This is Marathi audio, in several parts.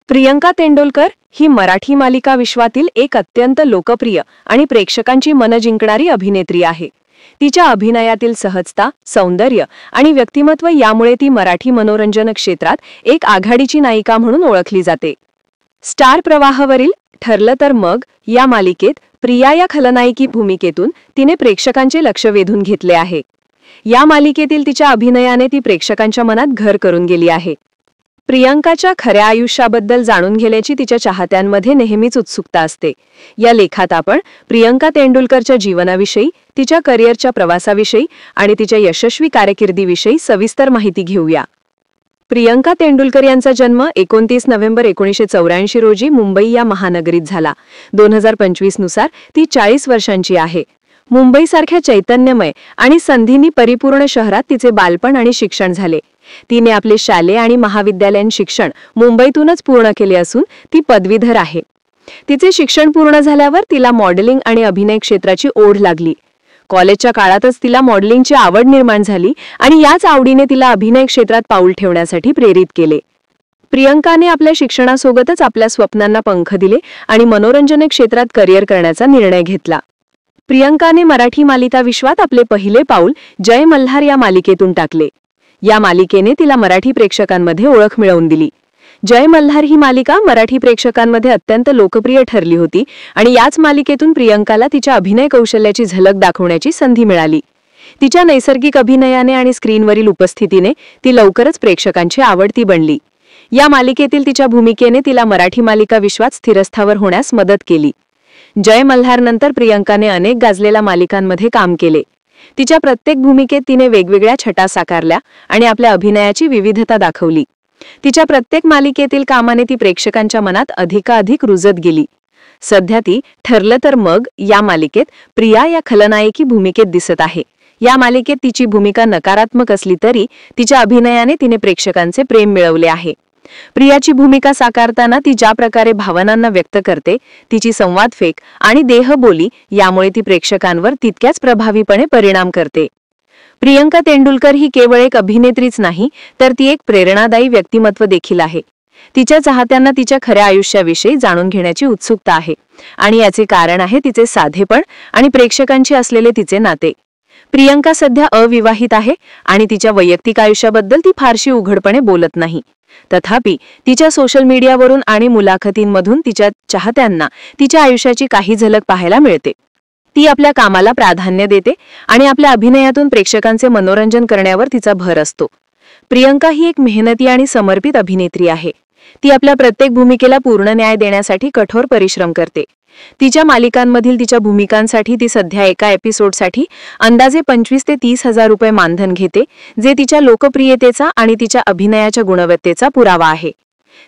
प्रियंका तेंडुलकर ही मराठी मालिका विश्वातील एक अत्यंत लोकप्रिय आणि प्रेक्षकांची मन जिंकणारी अभिनेत्री आहे। तिच्या अभिनयातील सहजता, सौंदर्य आणि व्यक्तिमत्व यामुळे ती मराठी मनोरंजन क्षेत्रात एक आघाडीची नायिका म्हणून ओळखली जाते। स्टार प्रवाहावरील ठरलं तर मग या मालिकेत प्रिया या खलनायकी भूमिकेतून तिने प्रेक्षकांचे लक्ष वेधून घेतले आहे। या मालिकेतील तिच्या अभिनयाने ती प्रेक्षकांच्या मनात घर करून गेली आहे। प्रियंकाच्या खऱ्या आयुष्याबद्दल जाणून घेण्याची तिच्या चाहत्यांमध्ये नेहमीच उत्सुकता असते। या लेखात आपण प्रियंका तेंडुलकरच्या जीवनाविषयी, तिच्या करिअरच्या प्रवासाविषयी आणि तिच्या यशस्वी कारकिर्दीविषयी सविस्तर माहिती घेऊया। प्रियंका तेंडुलकर यांचा जन्म 29 नोव्हेंबर 1984 रोजी मुंबई या महानगरीत झाला। 2025 नुसार ती 40 वर्षांची आहे। मुंबईसारख्या चैतन्यमय आणि संधींनी परिपूर्ण शहरात तिचे बालपण आणि शिक्षण झाले। तिने आपले शालेय आणि महाविद्यालयीन शिक्षण मुंबईतूनच पूर्ण केले असून ती पदवीधर आहे। तिचे शिक्षण पूर्ण झाल्यावर तिला मॉडेलिंग आणि अभिनय क्षेत्राची ओढ लागली। कॉलेजच्या काळातच तिला मॉडेलिंगची आवड निर्माण झाली आणि याच आवडीने तिला अभिनय क्षेत्रात पाऊल ठेवण्यासाठी प्रेरित केले। प्रियंकाने आपल्या शिक्षणासोबतच आपल्या स्वप्नांना पंख दिले आणि मनोरंजन क्षेत्रात करिअर करण्याचा निर्णय घेतला। प्रियंकाने मराठी मालिका विश्वात आपले पहिले पाऊल जय मल्हार या मालिकेतून टाकले। या मालिकेने तिला मराठी प्रेक्षकांमध्ये ओळख मिळवून दिली। जय मल्हार ही मालिका मराठी प्रेक्षकांमध्ये अत्यंत लोकप्रिय ठरली होती आणि याच मालिकेतून प्रियंकाला तिच्या अभिनय कौशल्याची झलक दाखवण्याची संधी मिळाली। तिच्या नैसर्गिक अभिनयाने आणि स्क्रीनवरील उपस्थितीने ती लवकरच प्रेक्षकांची आवडती बनली। या मालिकेतील तिच्या भूमिकेने तिला मराठी मालिका विश्वात स्थिरस्थावर होण्यास मदत केली। जय मल्हार नंतर प्रियंकाने अनेक गाजलेल्या मालिकांमध्ये काम केले। तिच्या प्रत्येक भूमिकेत तिने वेगवेगळ्या छटा साकारल्या आणि आपल्या अभिनयाची विविधता दाखवली। तिच्या प्रत्येक मालिकेतील कामाने ती प्रेक्षकांच्या मनात अधिकाधिक रुजत गेली। सध्या ती ठरलं तर मग या मालिकेत प्रिया या खलनायकी भूमिकेत दिसत आहे। या मालिकेत तिची भूमिका नकारात्मक असली तरी तिच्या अभिनयाने तिने प्रेक्षकांचे प्रेम मिळवले आहे। प्रियाची भूमिका साकारताना ती ज्या प्रकारे भावनांना व्यक्त करते, तिची संवादफेक आणि देहबोली यामुळे ती प्रेक्षकांवर तितक्याच प्रभावीपणे परिणाम करते। प्रियंका तेंडुलकर ही केवळ एक अभिनेत्रीच नाही, तर ती एक प्रेरणादायी व्यक्तिमत्व देखील आहे। तिच्या चाहत्यांना तिच्या खऱ्या आयुष्याविषयी जाणून घेण्याची उत्सुकता आहे आणि याचे कारण आहे तिचे साधेपण आणि प्रेक्षकांशी असलेले तिचे नाते। प्रियंका सध्या अविवाहित आहे आणि तिच्या वैयक्तिक आयुष्याबद्दल ती फारशी उघडपणे बोलत नाही। तथापि तिच्या सोशल मीडियावरून आणि मुलाखतींमधून तिच्या चाहत्यांना तिच्या आयुष्याची काही झलक पाहायला मिळते। ती आपल्या कामाला प्राधान्य देते आणि आपल्या अभिनयातून प्रेक्षकांचे मनोरंजन करण्यावर तिचा भर असतो। प्रियंका ही एक मेहनती आणि समर्पित अभिनेत्री आहे। ती आपल्या प्रत्येक भूमिकेला पूर्ण न्याय देण्यासाठी कठोर परिश्रम करते। तिच्या मालिकांमधील तिच्या भूमिकांसाठी ती सध्या एका एपिसोडसाठी अंदाजे 25 ते 30 हजार रुपये मानधन घेते, जे तिच्या लोकप्रियतेचा आणि तिच्या अभिनयाच्या गुणवत्तेचा पुरावा आहे।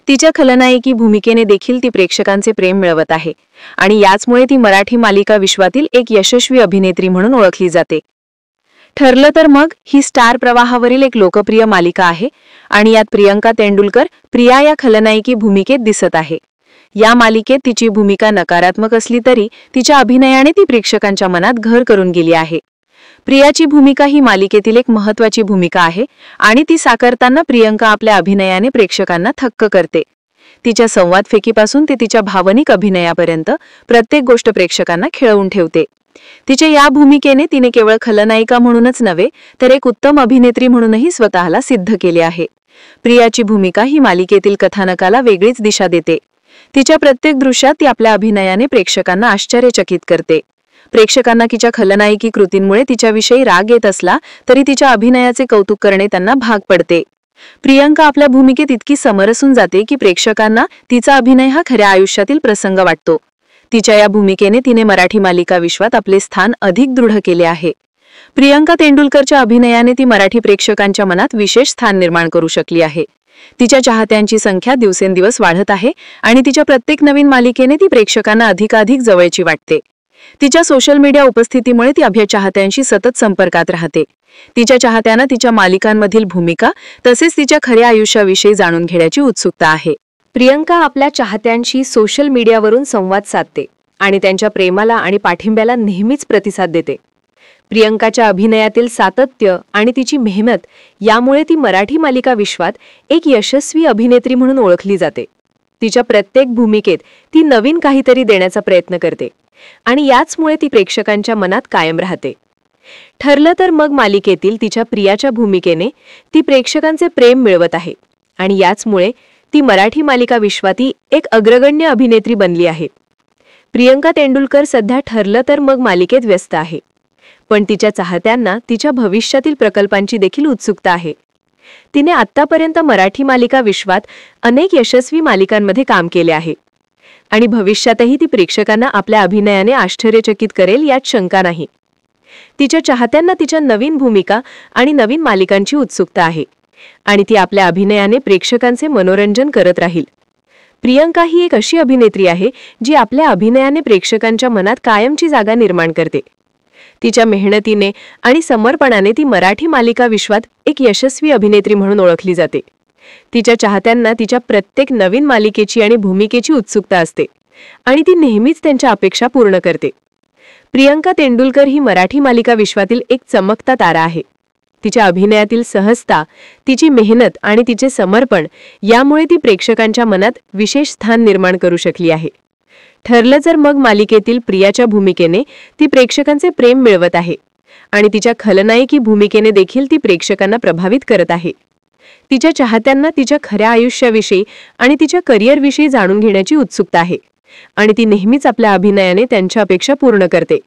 तिच्या खलनायकी भूमिकेने देखील ती प्रेक्षकांचे प्रेम मिळवत आहे आणि याचमुळे ती मराठी मालिका विश्वातील एक यशस्वी अभिनेत्री म्हणून ओळखली जाते। ठरलं तर मग ही स्टार प्रवाहावरील एक लोकप्रिय मालिका आहे आणि यात प्रियंका तेंडुलकर प्रिया या खलनायकी भूमिकेत दिसत आहे। या मालिकेत तिची भूमिका नकारात्मक असली तरी तिच्या अभिनयाने ती प्रेक्षकांच्या मनात घर करून गेली आहे। प्रियाची भूमिका ही मालिकेतील एक महत्त्वाची भूमिका आहे आणि ती साकारताना प्रियंका आपल्या अभिनयाने प्रेक्षकांना थक्क करते। तिच्या संवादफेकीपासून ते तिच्या भावनिक अभिनयापर्यंत प्रत्येक गोष्ट प्रेक्षकांना खिळवून ठेवते। तिच्या या भूमिकेने तिने केवळ खलनायिका म्हणूनच नव्हे, तर एक उत्तम अभिनेत्री म्हणूनही स्वतःला सिद्ध केले आहे। प्रियाची भूमिका ही मालिकेतील कथानकाला वेगळीच दिशा देते। तिच्या प्रत्येक दृश्यात ती आपल्या अभिनयाने प्रेक्षकांना आश्चर्यचकित करते। प्रेक्षकांना तिच्या खलनायकी कृतींमुळे तिच्याविषयी राग येत असला तरी तिच्या अभिनयाचे कौतुक करणे त्यांना भाग पडते। प्रियंका आपल्या भूमिकेत इतकी समरसून जाते की प्रेक्षकांना तिचा अभिनय हा खऱ्या आयुष्यातील प्रसंग वाटतो। तिच्या या भूमिकेने तिने मराठी मालिका विश्वात आपले स्थान अधिक दृढ केले आहे। प्रियंका तेंडुलकरच्या अभिनयाने ती मराठी प्रेक्षकांच्या मनात विशेष स्थान निर्माण करू शकली आहे। तिच्या चाहत्यांची संख्या दिवसेंदिवस वाढत आहे आणि तिच्या प्रत्येक नवीन मालिकेने ती प्रेक्षकांना अधिकाधिक जवळची वाटते। तिच्या सोशल मीडिया उपस्थितीमुळे ती आपल्या चाहत्यांशी सतत संपर्कात राहते। तिच्या चाहत्यांना तिच्या मालिकांमधील भूमिका तसेच तिच्या खऱ्या आयुष्याविषयी जाणून घेण्याची उत्सुकता आहे। प्रियंका आपल्या चाहत्यांशी सोशल मीडियावरून संवाद साधते आणि त्यांच्या प्रेमाला आणि पाठिंब्याला नेहमीच प्रतिसाद देते। प्रियंकाच्या अभिनयातील सातत्य आणि तिची मेहनत यामुळे ती मराठी मालिका विश्वात एक यशस्वी अभिनेत्री म्हणून ओळखली जाते। तिच्या प्रत्येक भूमिकेत ती नवीन काहीतरी देण्याचा प्रयत्न करते आणि याचमुळे ती प्रेक्षकांच्या मनात कायम राहते. ठरलं तर मग मालिकेतील तिच्या प्रियाच्या भूमिकेने ती प्रेक्षकांचे प्रेम मिळवत आहे आणि याचमुळे ती मराठी मालिका विश्वातील एक अग्रगण्य अभिनेत्री बनली आहे. प्रियंका तेंडुलकर सध्या ठरलं तर मग मालिकेत व्यस्त आहे, पण तिच्या चाहत्यांना तिच्या भविष्यातील प्रकल्पांची देखील उत्सुकता आहे. तिने आत्तापर्यंत मराठी मालिका विश्वात अनेक यशस्वी मालिकांमध्ये काम केले आहे आणि भविष्यातही ती प्रेक्षकांना आपल्या अभिनयाने आश्चर्यचकित करेल यात शंका नाही. तिच्या चाहत्यांना तिच्या नवीन भूमिका आणि नवीन मालिकांची उत्सुकता आहे आणि ती आपल्या अभिनयाने प्रेक्षकांचे मनोरंजन करत राहील. प्रियंका ही एक अशी अभिनेत्री आहे जी आपल्या अभिनयाने प्रेक्षकांच्या मनात कायमची जागा निर्माण करते. तिच्या मेहनतीने आणि समर्पणाने ती मराठी मालिका विश्वात एक यशस्वी अभिनेत्री म्हणून ओळखली जाते. तिच्या चाहत्यांना तिच्या प्रत्येक नवीन मालिकेची आणि भूमिकेची उत्सुकता असते आणि ती नेहमीच त्यांच्या अपेक्षा पूर्ण करते. प्रियंका तेंडुलकर ही मराठी मालिका विश्वातील एक चमकता तारा आहे. तिच्या अभिनयातील सहजता, तिची मेहनत आणि तिचे समर्पण यामुळे ती प्रेक्षकांच्या मनात विशेष स्थान निर्माण करू शकली आहे. ठरलं जर मग मालिकेतील प्रियाच्या भूमिकेने ती प्रेक्षकांचे प्रेम मिळवत आहे आणि तिच्या खलनायकी भूमिकेने देखील ती प्रेक्षकांना प्रभावित करत आहे. तिच्या चाहत्यांना तिच्या खऱ्या आयुष्याविषयी आणि तिच्या करिअरविषयी जाणून घेण्याची उत्सुकता आहे आणि ती नेहमीच आपल्या अभिनयाने त्यांच्या अपेक्षा पूर्ण करते.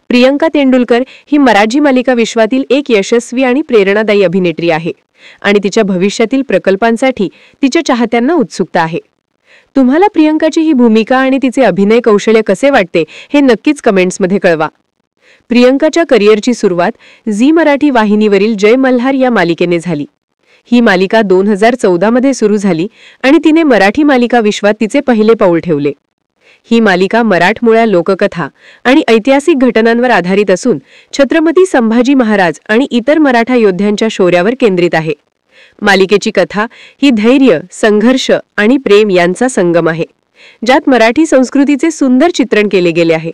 प्रियंका तेंडुलकर ही मराठी मालिका विश्वातील एक यशस्वी आणि प्रेरणादायी अभिनेत्री आहे आणि तिच्या भविष्यातील प्रकल्पांसाठी तिच्या चाहत्यांना उत्सुकता आहे. तुम्हाला प्रियंकाची ही भूमिका आणि तिचे अभिनय कौशल्य कसे वाटते हे नक्कीच कमेंट्समध्ये कळवा. प्रियंकाच्या करिअरची सुरुवात झी मराठी वाहिनीवरील जय मल्हार या मालिकेने झाली. ही मालिका 2014 मध्ये सुरू झाली आणि तिने मराठी मालिका विश्वात तिचे पहिले पाऊल ठेवले. ही मालिका मराठमोळ्या लोककथा आणि ऐतिहासिक घटनांवर आधारित असून छत्रपती संभाजी महाराज आणि इतर मराठा योद्ध्यांच्या शौर्यावर केंद्रित आहे. मालिकेची कथा ही धैर्य, संघर्ष आणि प्रेम यांचा संगम आहे, ज्यात मराठी संस्कृतीचे सुंदर चित्रण केले गेले आहे.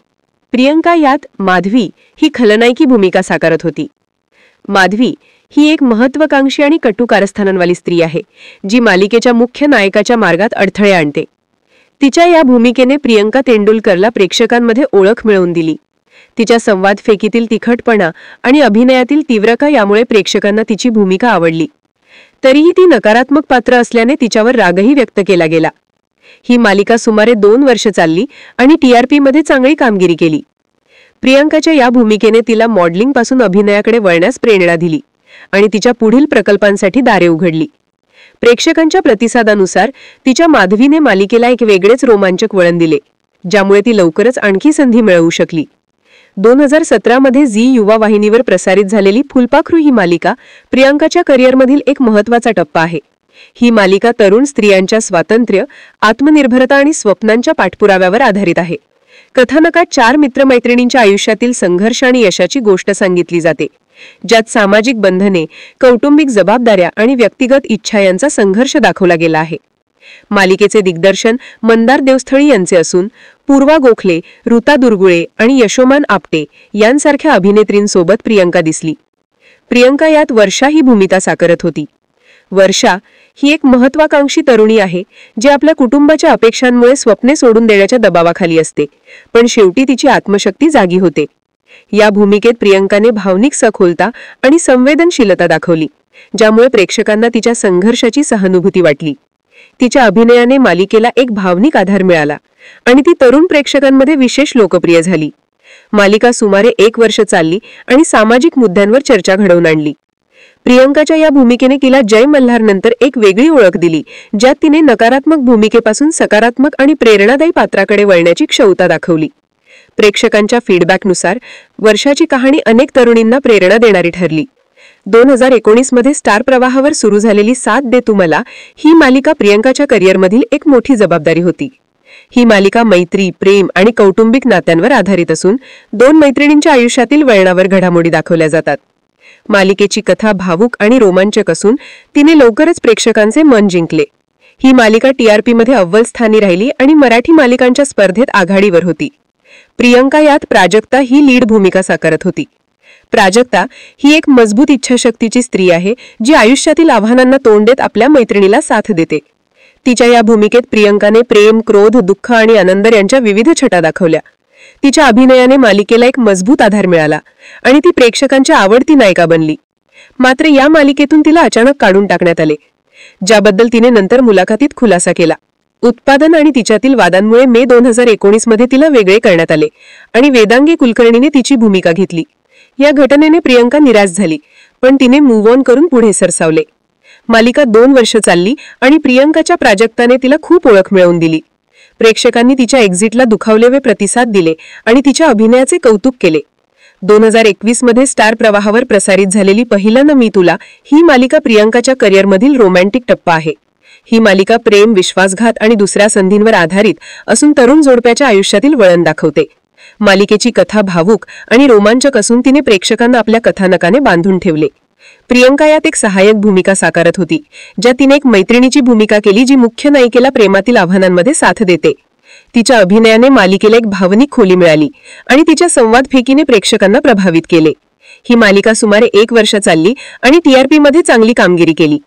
प्रियंका यात माधवी ही खलनायकी भूमिका साकारत होती. माधवी ही एक महत्त्वाकांक्षी आणि कटू कारस्थानांवाली स्त्री आहे, जी मालिकेच्या मुख्य नायकाच्या मार्गात अडथळे आणते. तिच्या या भूमिकेने प्रियंका तेंडुलकरला प्रेक्षकांमध्ये ओळख मिळवून दिली. तिच्या संवाद फेकीतील तिखटपणा आणि अभिनयातील तीव्रता यामुळे प्रेक्षकांना तिची भूमिका आवडली. तरीही ती नकारात्मक पात्र असल्याने तिच्यावर रागही व्यक्त केला गेला. ही मालिका सुमारे 2 वर्ष चालली आणि TRP मध्ये चांगली कामगिरी केली. प्रियंकाच्या या भूमिकेने तिला मॉडेलिंगपासून अभिनयाकडे वळण्यास प्रेरणा दिली आणि तिच्या पुढील प्रकल्पांसाठी दारे उघडली. प्रेक्षकांच्या प्रतिसादानुसार तिच्या माधवीने मालिकेला एक वेगळेच रोमांचक वळण दिले, ज्यामुळे ती लवकरच आणखी संधी मिळवू शकली. 2017 मध्ये झी युवा वाहिनीवर प्रसारित झालेली फुलपाखरू ही मालिका प्रियंकाच्या करिअरमधील एक महत्त्वाचा टप्पा आहे. ही मालिका तरुण स्त्रियांच्या स्वातंत्र्य, आत्मनिर्भरता आणि स्वप्नांच्या पाठपुराव्यावर आधारित आहे. कथानकात 4 मित्रमैत्रिणींच्या आयुष्यातील संघर्ष आणि यशाची गोष्ट सांगितली जाते, ज्यात सामाजिक बंधने, कौटुंबिक जबाबदाऱ्या आणि व्यक्तिगत इच्छा यांचा संघर्ष दाखवला गेला आहे. मालिकेचे दिग्दर्शन मंदार देवस्थळी यांचे असून पूर्वा गोखले, ऋता दुर्गुळे आणि यशोमान आपटे यांसारख्या अभिनेत्रींसोबत प्रियंका दिसली. प्रियंका यात वर्षा ही भूमिका साकारत होती. वर्षा ही एक महत्त्वाकांक्षी तरुणी आहे, जी आपल्या कुटुंबाच्या अपेक्षांमुळे स्वप्ने सोडून देण्याच्या दबावाखाली असते, पण शेवटी तिची आत्मशक्ती जागी होते. या भूमिकेत प्रियंकाने भावनिक सखोलता आणि संवेदनशीलता दाखवली, ज्यामुळे प्रेक्षकांना तिच्या संघर्षाची सहानुभूती वाटली. तिच्या अभिनयाने मालिकेला एक भावनिक आधार मिळाला आणि ती तरुण प्रेक्षकांमध्ये विशेष लोकप्रिय झाली. मालिका सुमारे 1 वर्ष चालली आणि सामाजिक मुद्द्यांवर चर्चा घडवून आणली. प्रियंकाच्या या भूमिकेने तिला जय मल्हार नंतर एक वेगळी ओळख दिली, ज्यात तिने नकारात्मक भूमिकेपासून सकारात्मक आणि प्रेरणादायी पात्राकडे वळण्याची क्षमता दाखवली. प्रेक्षकांच्या फीडबॅकनुसार वर्षाची कहाणी अनेक तरुणींना प्रेरणा देणारी ठरली. 2019 मध्ये स्टार प्रवाहावर सुरू झालेली साथ दे तू मला ही मालिका प्रियंकाच्या करिअरमधील एक मोठी जबाबदारी होती. ही मालिका मैत्री, प्रेम आणि कौटुंबिक नात्यांवर आधारित असून 2 मैत्रिणींच्या आयुष्यातील वळणावर घडामोडी दाखवल्या जातात. मालिकेची कथा भावुक आणि रोमांचक असून तिने लवकरच प्रेक्षकांचे मन जिंकले. ही मालिका TRP मध्ये अव्वल स्थानी राहिली आणि मराठी मालिकांच्या स्पर्धेत आघाडीवर होती. प्रियंका यात प्राजक्ता ही लीड भूमिका साकारत होती. प्राजक्ता ही एक मजबूत इच्छाशक्तीची स्त्री आहे, जी आयुष्यातील आव्हानांना तोंड देत आपल्या मैत्रिणीला साथ देते. तिच्या या भूमिकेत प्रियंकाने प्रेम, क्रोध, दुःख आणि आनंद यांच्या विविध छटा दाखवल्या. तिच्या अभिनयाने मालिकेला एक मजबूत आधार मिळाला आणि ती प्रेक्षकांची आवडती नायिका बनली. मात्र या मालिकेतून तिला अचानक काढून टाकण्यात आले, ज्याबद्दल तिने नंतर मुलाखतीत खुलासा केला. उत्पादन आणि तिच्यातील वादांमुळे मे 2019 मध्ये तिला वेगळे करण्यात आले आणि वेदांगी कुलकर्णीने तिची भूमिका घेतली. या घटनेने प्रियंका निराश झाली, पण तिने मूव्ह ऑन करून पुढे सरसावले. मालिका 2 वर्ष चालली आणि प्रियंकाच्या प्राजक्ताने तिला खूप ओळख मिळवून दिली. प्रेक्षकांनी तिच्या एक्झिटला दुखावलेले प्रतिसाद दिले आणि तिच्या अभिनयाचे कौतुक केले. 2021 मध्ये स्टार प्रवाहावर प्रसारित झालेली पहिला न मी तुला ही मालिका प्रियंकाच्या करिअरमधील रोमॅन्टिक टप्पा आहे. ही मालिका प्रेम, विश्वासघात आणि दुसऱ्या संधींवर आधारित असून तरुण जोडप्याच्या आयुष्यातील वळण दाखवते. मालिकेची कथा भावूक आणि रोमांचक असून तिने प्रेक्षकांना आपल्या कथानकाने बांधून ठेवले. प्रियंका यात एक सहाय्यक भूमिका साकारत होती, ज्यात तिने एक मैत्रिणीची भूमिका केली जी मुख्य नायिकेला प्रेमातील आव्हानांमध्ये साथ देते. तिच्या अभिनयाने मालिकेला एक भावनिक खोली मिळाली आणि तिच्या संवादफेकीने प्रेक्षकांना प्रभावित केले. ही मालिका सुमारे 1 वर्ष चालली आणि TRP मध्ये चांगली कामगिरी केली.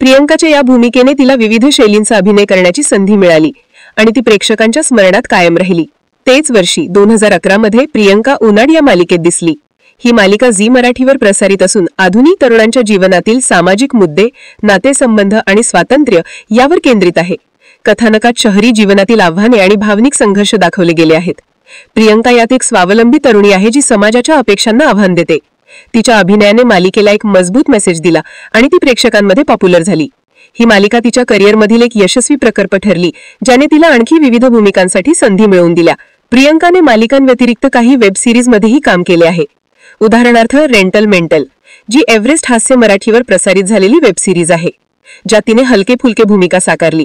प्रियंकाच्या या भूमिकेने तिला विविध शैलींचा अभिनय करण्याची संधी मिळाली आणि ती प्रेक्षकांच्या स्मरणात कायम राहिली. तेच वर्षी 2011 मध्ये प्रियंका उनाड या मालिकेत दिसली. ही मालिका झी मराठीवर प्रसारित असून आधुनिक तरुणांच्या जीवनातील सामाजिक मुद्दे, नातेसंबंध आणि स्वातंत्र्य यावर केंद्रित आहे. कथानकात शहरी जीवनातील आव्हाने आणि भावनिक संघर्ष दाखवले गेले आहेत. प्रियंका यात एक स्वावलंबी तरुणी आहे जी समाजाच्या अपेक्षांना आव्हान देते. तिच्या अभिनयाने मालिकेला एक मजबूत मेसेज दिला आणि ती प्रेक्षकांमध्ये पॉप्युलर झाली. ही मालिका तिच्या करिअरमधील एक यशस्वी प्रकल्प ठरली, ज्याने तिला आणखी विविध भूमिकांसाठी संधी मिळवून दिल्या. प्रियंकाने मालिकांव्यतिरिक्त काही वेब सिरीजमध्येही काम केले आहे. उदाहरणार्थ रेंटल मेंटल, जी एव्हरेस्ट हास्य मराठीवर प्रसारित झालेली वेब सिरीज आहे, ज्यात तिने हलके फुलके भूमिका साकारली.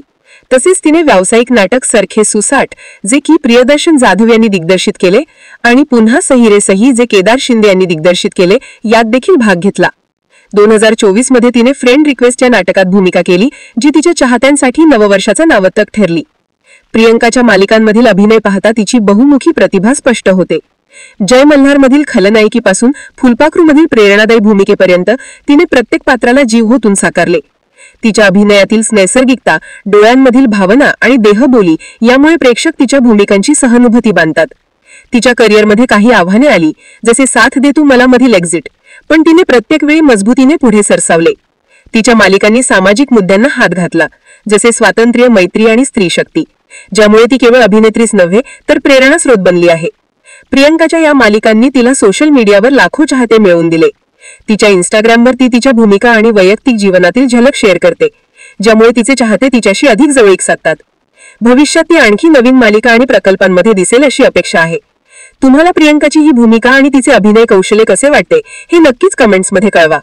तसेच तिने व्यावसायिक नाटक सरखे सुसाट, जे की प्रियदर्शन जाधव यांनी दिग्दर्शित केले, आणि पुन्हा सही रे सही, जे केदार शिंदे यांनी दिग्दर्शित केले, यात देखील भाग घेतला. 2024 मध्ये तिने फ्रेंड रिक्वेस्ट या नाटकात भूमिका केली, जी तिच्या चाहत्यांसाठी नववर्षाचा नावतक ठरली. प्रियंकाच्या मालिकांमधील अभिनय पाहता तिची बहुमुखी प्रतिभा स्पष्ट होते. जय मल्हारमधील खलनायकीपासून फुलपाखरूमधील प्रेरणादायी भूमिकेपर्यंत तिने प्रत्येक पात्राला जीव ओतून साकारले. तिच्या अभिनयातील नैसर्गिकता, डोळ्यांमधील भावना आणि देहबोली यामुळे प्रेक्षक तिच्या भूमिकांची सहानुभूती बांधतात. तिच्या करिअरमध्ये काही आव्हाने आली, जसे साथ दे तू मला मधील एक्झिट, पण तिने प्रत्येक वेळी मजबूतीने पुढे सरसावले. तिच्या मालिकांनी सामाजिक मुद्द्यांना हात घातला, जसे स्वातंत्र्य, मैत्री आणि स्त्री शक्ती, ज्यामुळे ती केवळ अभिनेत्रीच नव्हे तर प्रेरणास्रोत बनली आहे. प्रियंकाच्या या मालिकांनी तिला सोशल मीडियावर लाखो चाहते मिळवून दिले. तिच्या इंस्टाग्रामवर ती तिच्या भूमिका आणि वैयक्तिक जीवनातील झलक शेअर करते, ज्यामुळे तिचे चाहते तिच्याशी अधिक जवळीक साधतात. भविष्यात ती आणखी नवीन मालिका आणि प्रकल्पांमध्ये दिसेल अशी अपेक्षा आहे. तुम्हाला प्रियंकाची ही भूमिका आणि तिचे अभिनय कौशल्य कसे वाटते हे नक्कीच कमेंट्समध्ये कळवा.